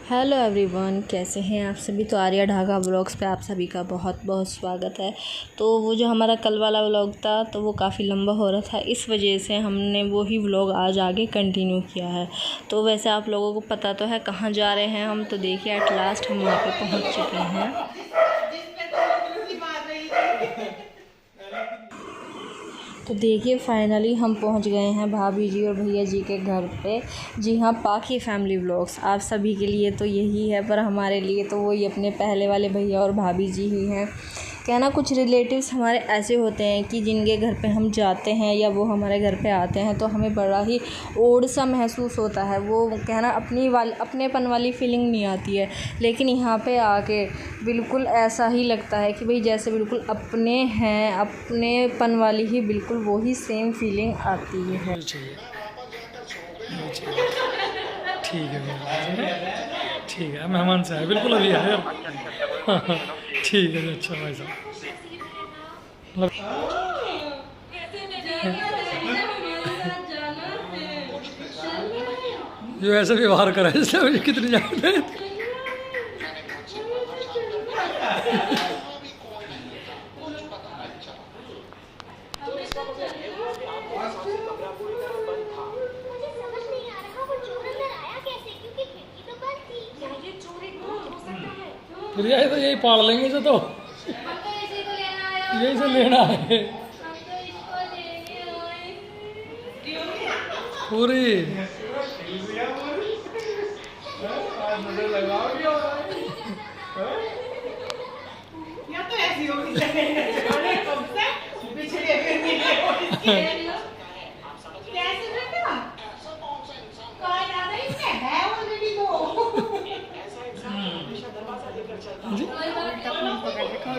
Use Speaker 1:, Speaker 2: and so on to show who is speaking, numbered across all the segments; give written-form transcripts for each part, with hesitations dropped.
Speaker 1: Hello everyone, कैसे हैं आप सभी। तो आर्या ढाका व्लॉग्स पे आप सभी का बहुत बहुत स्वागत है। तो वो जो हमारा कल वाला व्लॉग था तो वो काफ़ी लंबा हो रहा था, इस वजह से हमने वो ही व्लॉग आज आगे कंटिन्यू किया है। तो वैसे आप लोगों को पता तो है कहाँ जा रहे हैं हम। तो देखिए एट लास्ट हम वहाँ पे पहुँच चुके हैं। तो देखिए फाइनली हम पहुंच गए हैं भाभी जी और भैया जी के घर पे। जी हाँ, पाखी फैमिली व्लॉग्स आप सभी के लिए तो यही है, पर हमारे लिए तो वही अपने पहले वाले भैया और भाभी जी ही हैं। कहना कुछ रिलेटिव्स हमारे ऐसे होते हैं कि जिनके घर पे हम जाते हैं या वो हमारे घर पे आते हैं तो हमें बड़ा ही ओड सा महसूस होता है। वो कहना अपनेपन वाली फीलिंग नहीं आती है, लेकिन यहाँ पे आके बिल्कुल ऐसा ही लगता है कि भाई जैसे बिल्कुल अपने हैं, अपनेपन वाली ही बिल्कुल वही सेम फीलिंग आती है।
Speaker 2: ठीक है, मेहमान से आए बिल्कुल अभी आए। ठीक है, अच्छा भाई साहब। जो ऐसा व्यवहार करा है इसलिए मुझे कितनी जानते हैं। फिर यही तो यही पाल लेंगे इसे, तो यही से लेना है पूरी।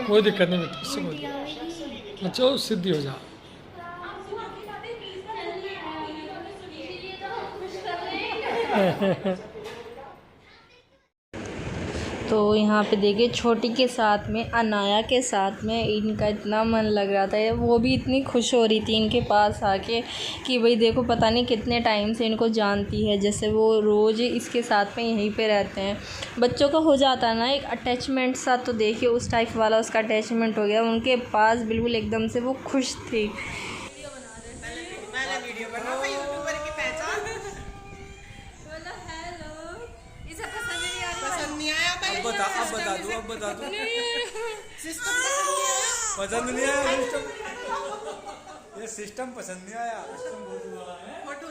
Speaker 2: कोई दिक्कत नहीं बेटा, इससे कोई अच्छा वो सिद्धि हो जा।
Speaker 1: तो यहाँ पे देखिए छोटी के साथ में अनाया के साथ में इनका इतना मन लग रहा था, वो भी इतनी खुश हो रही थी इनके पास आके कि भाई देखो पता नहीं कितने टाइम से इनको जानती है, जैसे वो रोज़ इसके साथ में यहीं पे रहते हैं। बच्चों का हो जाता है ना एक अटैचमेंट सा, तो देखिए उस टाइप वाला उसका अटैचमेंट हो गया उनके पास, बिल्कुल एकदम से वो खुश थी।
Speaker 3: अब बता दूँ सिस्टम पसंद नहीं आया। ये सिस्टम पसंद नहीं आया। फोटो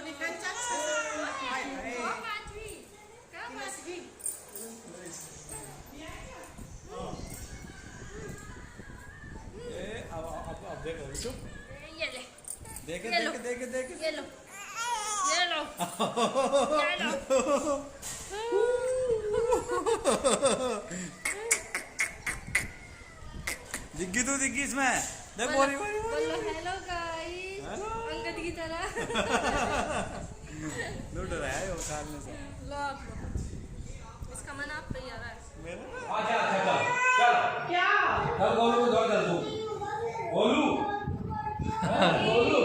Speaker 3: अब देखो देखे देखे देखे देखे ये लो दिग्गी तू दिग्गी इसमें देख बोली
Speaker 1: बोलो हेलो गाइस, अंगद की तरह
Speaker 3: लूट रहा है वो सामने से।
Speaker 1: लो आप लो, इसका मन आप पे ही आ रहा है
Speaker 3: मेरा। अच्छा चल क्या चल गोलू को दौड़ चल तू गोलू गोलू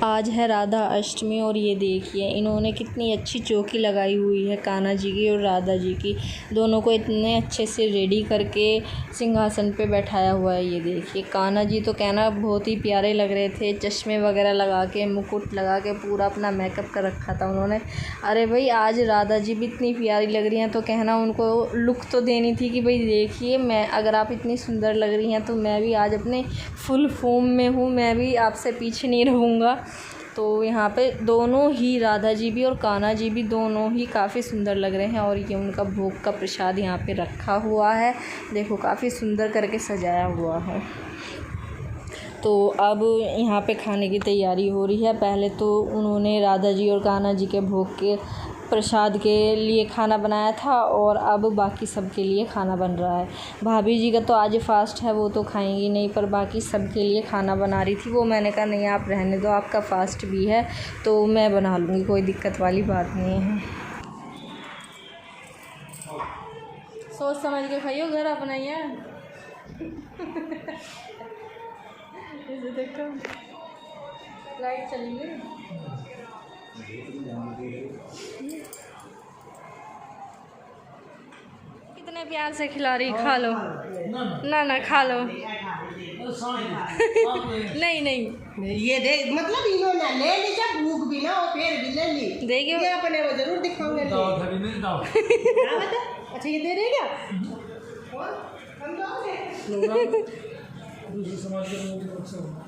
Speaker 1: आज है राधा अष्टमी और ये देखिए इन्होंने कितनी अच्छी चौकी लगाई हुई है कान्हा जी की और राधा जी की, दोनों को इतने अच्छे से रेडी करके सिंहासन पे बैठाया हुआ है। ये देखिए कान्हा जी तो कहना बहुत ही प्यारे लग रहे थे, चश्मे वगैरह लगा के मुकुट लगा के पूरा अपना मेकअप कर रखा था उन्होंने। अरे भाई आज राधा जी भी इतनी प्यारी लग रही हैं तो कहना उनको लुक तो देनी थी कि भाई देखिए मैं अगर आप इतनी सुंदर लग रही हैं तो मैं भी आज अपने फुल फॉर्म में हूँ, मैं भी आपसे पीछे नहीं रहूँगा। तो यहाँ पे दोनों ही राधा जी भी और कान्हा जी भी दोनों ही काफ़ी सुंदर लग रहे हैं। और ये उनका भोग का प्रसाद यहाँ पे रखा हुआ है, देखो काफ़ी सुंदर करके सजाया हुआ है। तो अब यहाँ पे खाने की तैयारी हो रही है। पहले तो उन्होंने राधा जी और कान्हा जी के भोग के प्रसाद के लिए खाना बनाया था और अब बाकी सब के लिए खाना बन रहा है। भाभी जी का तो आज फास्ट है, वो तो खाएंगी नहीं, पर बाकी सब के लिए खाना बना रही थी वो। मैंने कहा नहीं आप रहने दो, आपका फास्ट भी है तो मैं बना लूँगी, कोई दिक्कत वाली बात नहीं है। सोच समझ के खाइयो, घर अपना ही है। इसे देखो लाइट चली गई। कितने प्यार से खिला रही, खा लो ना ना खा लो। नहीं नहीं
Speaker 4: ये देख, मतलब इन्होंने ले ली, जब भूख भी ना हो फिर भी ले ली।
Speaker 1: देखिए
Speaker 4: ये अपने वो जरूर दिखाऊंगे। अच्छा ये दे रहे क्या? हम जाओगे?
Speaker 2: दूसरे समाज के लोगों की तरफ से होगा।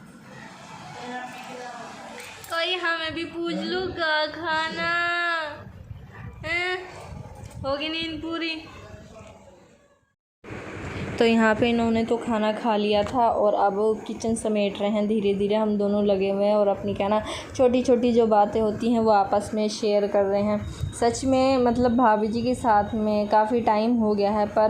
Speaker 1: कोई हमें भी पूछ लूगा खाना हैं? होगी नींद पूरी। तो यहाँ पे इन्होंने तो खाना खा लिया था और अब किचन समेट रहे हैं। धीरे धीरे हम दोनों लगे हुए हैं और अपनी क्या ना छोटी छोटी जो बातें होती हैं वो आपस में शेयर कर रहे हैं। सच में मतलब भाभी जी के साथ में काफ़ी टाइम हो गया है, पर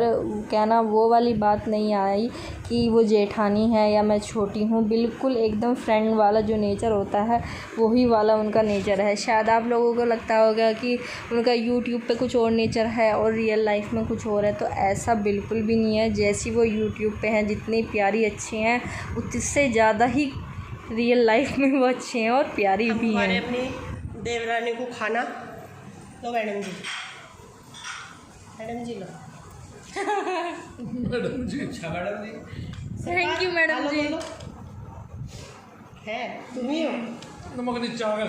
Speaker 1: क्या ना वो वाली बात नहीं आई कि वो जेठानी है या मैं छोटी हूँ। बिल्कुल एकदम फ्रेंड वाला जो नेचर होता है वही वाला उनका नेचर है। शायद आप लोगों को लगता होगा कि उनका यूट्यूब पे कुछ और नेचर है और रियल लाइफ में कुछ और है, तो ऐसा बिल्कुल भी नहीं है। जैसी वो यूट्यूब पे हैं, जितनी प्यारी अच्छी हैं, उससे ज़्यादा ही रियल लाइफ में वो अच्छी हैं और प्यारी भी हैं।
Speaker 4: अपनी देवरानी को खाना लो मैडम जी, मैडम जी लो।
Speaker 2: मैडम जी,
Speaker 3: अच्छा madam ji,
Speaker 1: thank you madam ji.
Speaker 4: है तुम ही हो।
Speaker 2: नमक नीचे आ गया।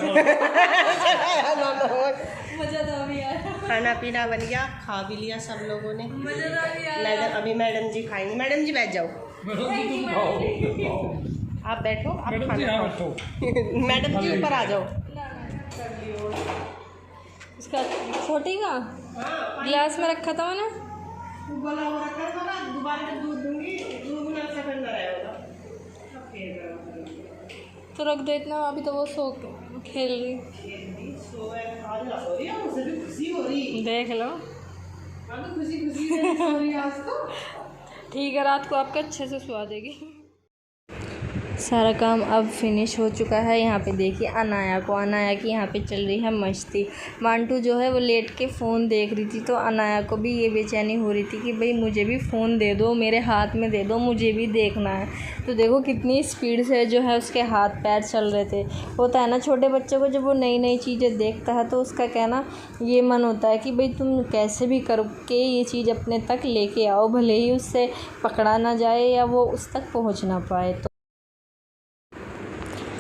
Speaker 1: मज़ा तो अभी आया,
Speaker 4: खाना पीना बन गया, खा भी लिया सब लोगों ने।
Speaker 1: मज़ा तो अभी आया।
Speaker 4: मैडम अभी मैडम जी खाएंगी। मैडम जी बैठ जाओ,
Speaker 2: मैडम जी तुम खाओ।
Speaker 4: आप बैठो, आप
Speaker 2: मैडम जी
Speaker 4: खाना
Speaker 2: यहाँ
Speaker 4: खाओ।
Speaker 2: बैठो।
Speaker 4: मैडम जी ऊपर आ जाओ।
Speaker 1: इसका छोटी का गिलास में रखा था मैंने।
Speaker 4: उबला हुआ रखा था ना, दोबारा दूध दूंगी, दूध में से बंद रहेगा।
Speaker 1: तो रख दो इतना, अभी तो वो सो खेल रही।
Speaker 4: खुशी हो रही,
Speaker 1: देख लो
Speaker 4: खुशी खुशी हो रही आज तो।
Speaker 1: ठीक है, रात को आपका अच्छे से सुला देगी। सारा काम अब फिनिश हो चुका है। यहाँ पे देखिए अनाया की यहाँ पे चल रही है मस्ती। मांटू जो है वो लेट के फ़ोन देख रही थी, तो अनाया को भी ये बेचैनी हो रही थी कि भाई मुझे भी फ़ोन दे दो, मेरे हाथ में दे दो, मुझे भी देखना है। तो देखो कितनी स्पीड से जो है उसके हाथ पैर चल रहे थे। होता है ना छोटे बच्चों को, जब वो नई नई चीज़ें देखता है तो उसका कहना ये मन होता है कि भाई तुम कैसे भी करके ये चीज़ अपने तक लेके आओ, भले ही उससे पकड़ा ना जाए या वो उस तक पहुँच ना पाए। तो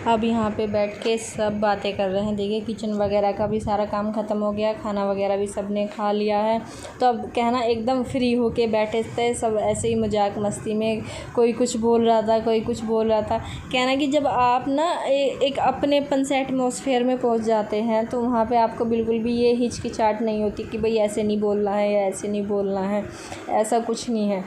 Speaker 1: अब यहाँ पे बैठ के सब बातें कर रहे हैं। देखिए किचन वगैरह का भी सारा काम ख़त्म हो गया, खाना वगैरह भी सब ने खा लिया है। तो अब कहना एकदम फ्री होके बैठे थे सब, ऐसे ही मजाक मस्ती में कोई कुछ बोल रहा था, कोई कुछ बोल रहा था। कहना कि जब आप ना एक अपनेपन से एटमॉस्फेयर में पहुँच जाते हैं तो वहाँ पे आपको बिल्कुल भी ये हिचकिचाहट नहीं होती कि भाई ऐसे नहीं बोलना है या ऐसे नहीं बोलना है, ऐसा कुछ नहीं है।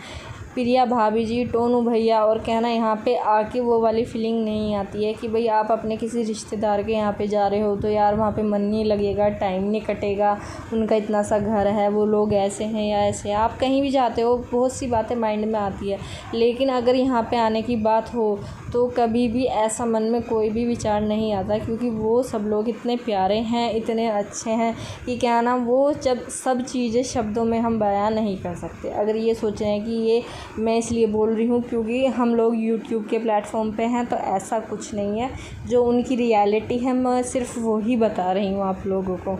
Speaker 1: प्रिया भाभी जी, टोनू भैया और कहना यहाँ पे आके वो वाली फीलिंग नहीं आती है कि भाई आप अपने किसी रिश्तेदार के यहाँ पे जा रहे हो तो यार वहाँ पे मन नहीं लगेगा, टाइम नहीं कटेगा, उनका इतना सा घर है, वो लोग ऐसे हैं या ऐसे हैं। आप कहीं भी जाते हो बहुत सी बातें माइंड में आती है, लेकिन अगर यहाँ पे आने की बात हो तो कभी भी ऐसा मन में कोई भी विचार नहीं आता, क्योंकि वो सब लोग इतने प्यारे हैं, इतने अच्छे हैं कि क्या ना वो जब सब चीज़ें शब्दों में हम बयान नहीं कर सकते। अगर ये सोच रहे हैं कि ये मैं इसलिए बोल रही हूँ क्योंकि हम लोग यूट्यूब के प्लेटफॉर्म पे हैं, तो ऐसा कुछ नहीं है। जो उनकी रियलिटी है मैं सिर्फ वो ही बता रही हूँ आप लोगों को।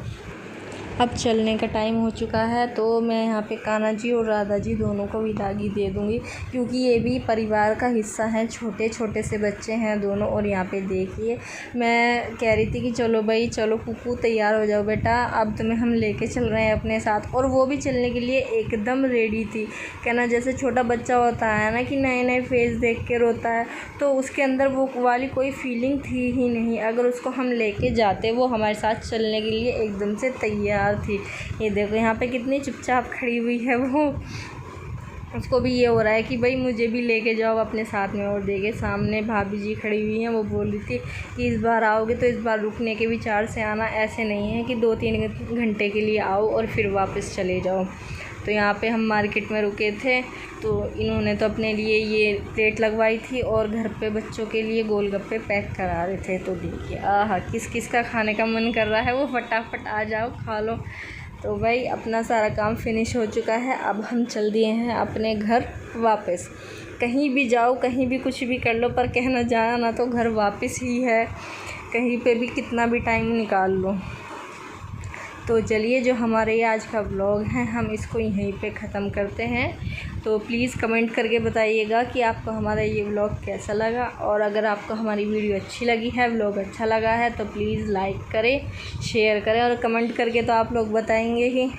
Speaker 1: अब चलने का टाइम हो चुका है, तो मैं यहाँ पे कान्हा जी और राधा जी दोनों को विदाई दे दूँगी, क्योंकि ये भी परिवार का हिस्सा हैं, छोटे छोटे से बच्चे हैं दोनों। और यहाँ पे देखिए मैं कह रही थी कि चलो भाई चलो कुकू तैयार हो जाओ बेटा, अब तुम्हें हम लेके चल रहे हैं अपने साथ। और वो भी चलने के लिए एकदम रेडी थी। कहना जैसे छोटा बच्चा होता है ना कि नए नए फेस देख के रोता है, तो उसके अंदर वो वाली कोई फीलिंग थी ही नहीं। अगर उसको हम लेके जाते, वो हमारे साथ चलने के लिए एकदम से तैयार थी। ये देखो यहाँ पे कितनी चुपचाप खड़ी हुई है वो, उसको भी ये हो रहा है कि भाई मुझे भी लेके जाओ अपने साथ में। और देखे सामने भाभी जी खड़ी हुई हैं, वो बोल रही थी कि इस बार आओगे तो इस बार रुकने के विचार से आना, ऐसे नहीं है कि 2-3 घंटे के लिए आओ और फिर वापस चले जाओ। तो यहाँ पे हम मार्केट में रुके थे, तो इन्होंने तो अपने लिए ये प्लेट लगवाई थी और घर पे बच्चों के लिए गोलगप्पे पैक करा रहे थे। तो देखिए आहा किस किस का खाने का मन कर रहा है, वो फटाफट आ जाओ खा लो। तो भाई अपना सारा काम फिनिश हो चुका है, अब हम चल दिए हैं अपने घर वापस। कहीं भी जाओ, कहीं भी कुछ भी कर लो, पर कहना जाना तो घर वापस ही है। कहीं पे भी कितना भी टाइम निकाल लो। तो चलिए, जो हमारे आज का व्लॉग है हम इसको यहीं पे ख़त्म करते हैं। तो प्लीज़ कमेंट करके बताइएगा कि आपको हमारा ये व्लॉग कैसा लगा, और अगर आपको हमारी वीडियो अच्छी लगी है, व्लॉग अच्छा लगा है, तो प्लीज़ लाइक करें, शेयर करें, और कमेंट करके तो आप लोग बताएंगे ही।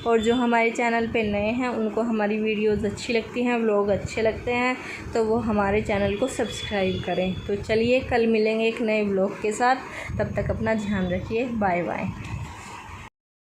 Speaker 1: और जो हमारे चैनल पे नए हैं उनको हमारी वीडियोस अच्छी लगती हैं, व्लॉग अच्छे लगते हैं, तो वो हमारे चैनल को सब्सक्राइब करें। तो चलिए, कल मिलेंगे एक नए व्लॉग के साथ। तब तक अपना ध्यान रखिए। Bye bye.